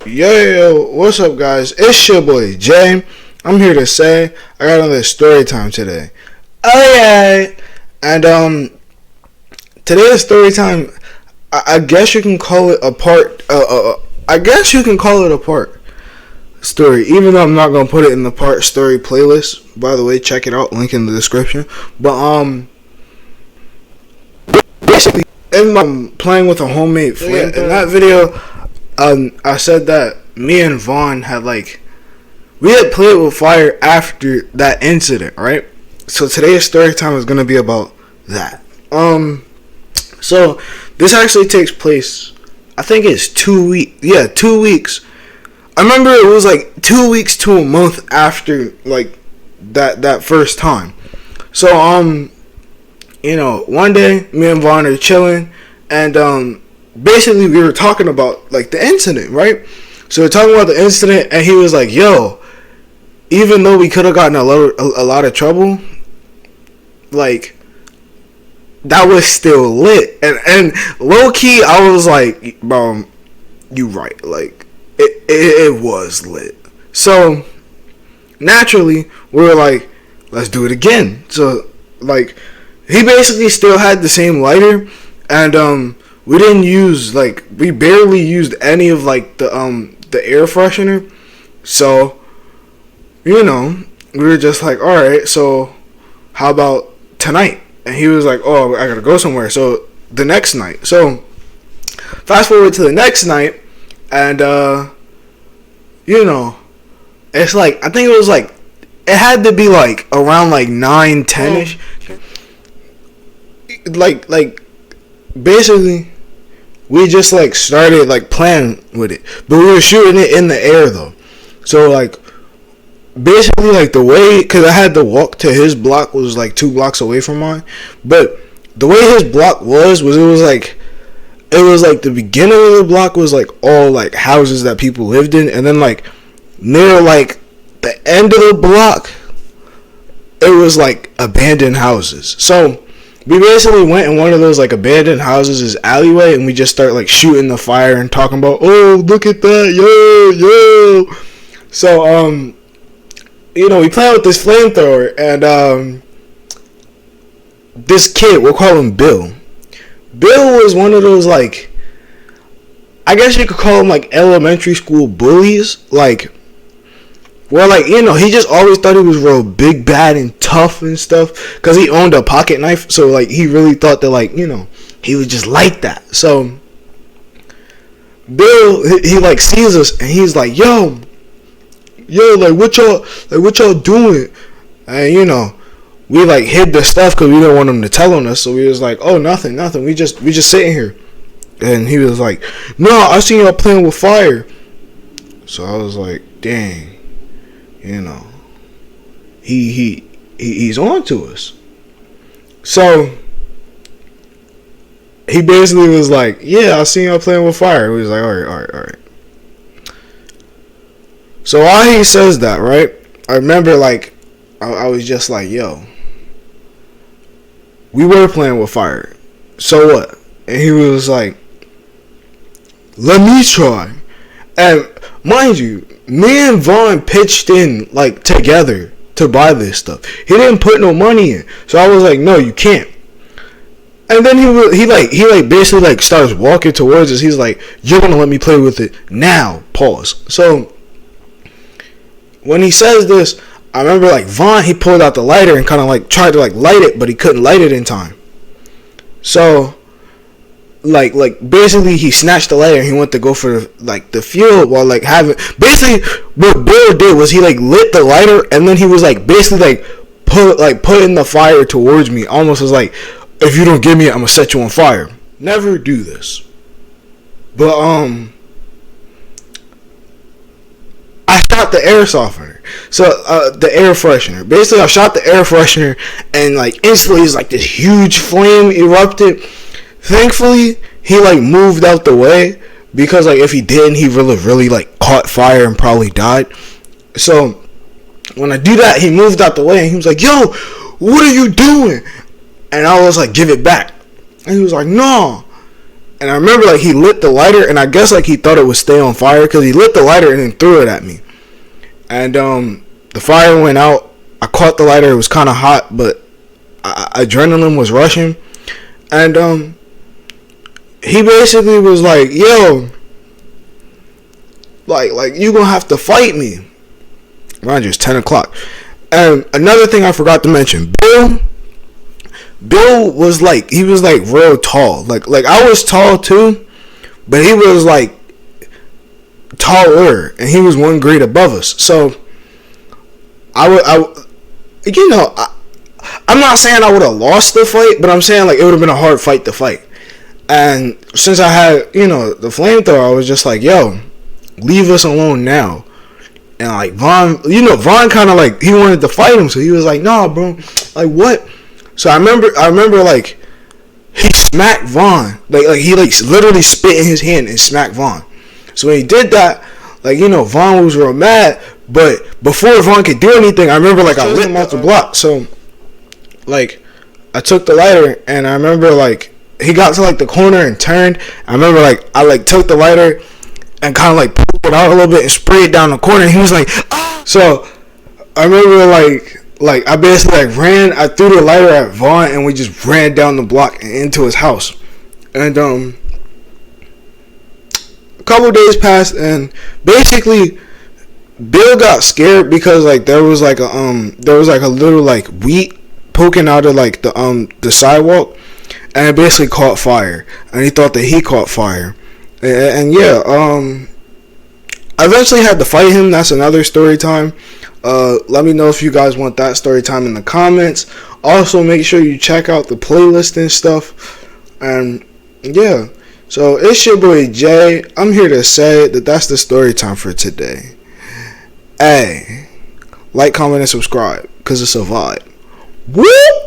Yo, what's up, guys? It's your boy Jay. I'm here to say I got another story time today. Oh yeah, and today's story time. I guess you can call it a part. I guess you can call it a part story, even though I'm not gonna put it in the part story playlist. By the way, check it out. Link in the description. But basically, I'm playing with a homemade flamethrower. In that video, I said that me and Vaughn had we had played with fire after that incident, right? So today's story time is gonna be about that. So this actually takes place. I think it's 2 weeks. Yeah, 2 weeks. I remember it was 2 weeks to a month after that first time. So one day me and Vaughn are chilling, and basically we were talking about the incident, right? So we're talking about the incident, and he was like, "Yo, even though we could have gotten a lot of trouble, that was still lit." And low key, I was like, "Bro, you right. It was lit." So naturally, we were like, "Let's do it again." So he basically still had the same lighter, and we didn't use we barely used any of the air freshener. So we were just like, all right, so how about tonight? And he was like, oh, I gotta go somewhere. So the next night. So fast forward to the next night, and it's I think it was it had to be around 9-10ish. Basically we just started playing with it, but we were shooting it in the air though. So basically the way, because I had to walk to his block was 2 blocks away from mine, but the way his block was it was the beginning of the block was all houses that people lived in, and then near the end of the block it was abandoned houses. So we basically went in one of those abandoned houses' alleyway, and we just start shooting the fire and talking about, oh, look at that, yo. So we play with this flamethrower, and this kid, we'll call him Bill. Bill was one of those I guess you could call him elementary school bullies. He just always thought he was real big, bad, and tough and stuff, because he owned a pocket knife. So he really thought that he was just like that. So Bill, he sees us, and he's like, yo, what y'all doing? And we hid the stuff because we didn't want him to tell on us. So we was like, oh, nothing, we just sitting here. And he was like, no, I seen y'all playing with fire. So I was like, dang, he's on to us. So he basically was like, yeah, I seen y'all playing with fire. We was like, all right. So while he says that, right, I remember I was just like, yo, we were playing with fire. So what? And he was like, let me try. And mind you, me and Vaughn pitched in together to buy this stuff. He didn't put no money in. So I was like, no, you can't. And then he basically starts walking towards us. He's like, you're gonna let me play with it now. Pause. So when he says this, I remember Vaughn, he pulled out the lighter and kind of tried to light it, but he couldn't light it in time. So basically he snatched the lighter and he went to go for the fuel, while having, basically what Bill did was he lit the lighter, and then he was basically putting the fire towards me, almost as if you don't give me it, I'm gonna set you on fire. Never do this. But I shot the air softener. So the air freshener. Basically I shot the air freshener, and instantly it's this huge flame erupted. Thankfully he moved out the way, because if he didn't, he really caught fire and probably died. So when I do that, he moved out the way, and he was like, yo, what are you doing? And I was like, give it back. And he was like, no. And I remember like he lit the lighter, and I guess like he thought it would stay on fire because he lit the lighter and then threw it at me. And the fire went out. I caught the lighter. It was kind of hot, but adrenaline was rushing. And he basically was like, yo, like you gonna have to fight me. Mind you, it's 10 o'clock. And another thing I forgot to mention, Bill was like, he was like real tall. Like I was tall too, but he was like taller, and he was one grade above us. So I'm not saying I would have lost the fight, but I'm saying like it would have been a hard fight to fight. And since I had, the flamethrower, I was just like, yo, leave us alone now. And like Vaughn kind of like, he wanted to fight him, so he was like, nah, bro, like what? So I remember like he smacked Vaughn, like he like literally spit in his hand and smacked Vaughn. So when he did that, like Vaughn was real mad. But before Vaughn could do anything, I remember like I lit him off the block. So like I took the lighter, and I remember like he got to like the corner and turned. I remember like I like took the lighter and kind of like pulled it out a little bit and sprayed it down the corner. And he was like, ah! So I remember like I basically like I threw the lighter at Vaughn, and we just ran down the block and into his house. And a couple of days passed, and basically Bill got scared because like there was like a little like wheat poking out of like the sidewalk, and it basically caught fire, and he thought that he caught fire. And yeah, I eventually had to fight him. That's another story time. Let me know if you guys want that story time in the comments. Also, make sure you check out the playlist and stuff. And yeah, so it's your boy Jay. I'm here to say that that's the story time for today. Hey, like, comment, and subscribe, because it's a vibe. Whoop!